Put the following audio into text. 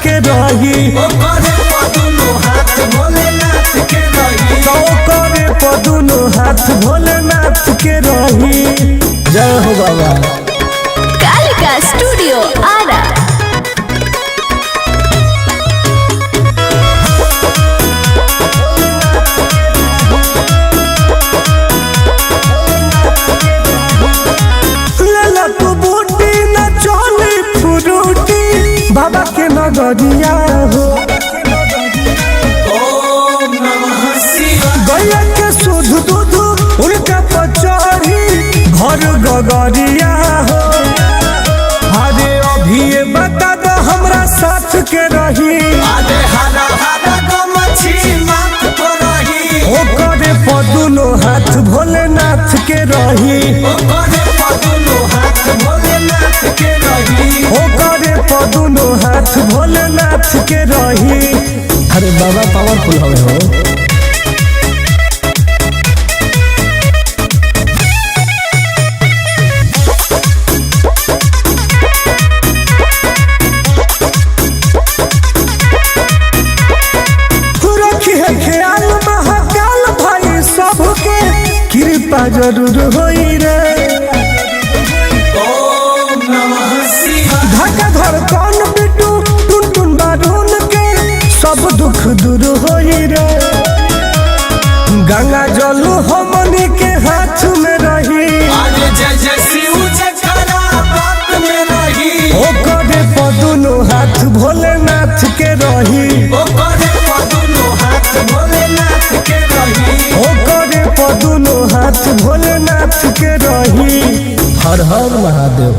के रही ओकरे पदुनो हाथ भोलेनाथ के रही तो करे पदुनो हाथ भोलेनाथ के रही। जय हो बाबा। कालिका स्टूडियो आरा। लेला तू बूटी न चली फ्रूटी बाबा के नगरिया हो। ओम नमः शिवाय गैया के शुद्ध दूध उनका पचड़ी घर गगरिया हो। अरे अभी ये बता दो हमरा साथ के रही आगे हरा हरा गमछी माथ पर रही ओकरे पदुनो हाथ भोलेनाथ के रही ओकरे पदुनो हाथ भोलेनाथ के रही ओकरे पदुनो हाथ भोलेनाथ के रही। अरे बाबा पावरफुल हवे हो। रखी है ख्याल महाकाल भाई सबके कृपा जरूर होई रे। ओम नमः शिवाय धक्का धड़कन बिटू टुन टुन बारून के सब दुख दूर होई रे। गंगा जल हमनी के हाथ में रही आगे जय जय शिव जकरा बात में रही ओकरे पदुनो हाथ भोलेनाथ के रही ओकरे पदुनो हाथ भोलेनाथ के रही ओकरे पदुनो हाथ भोलेनाथ के रही। हर हर महादेव।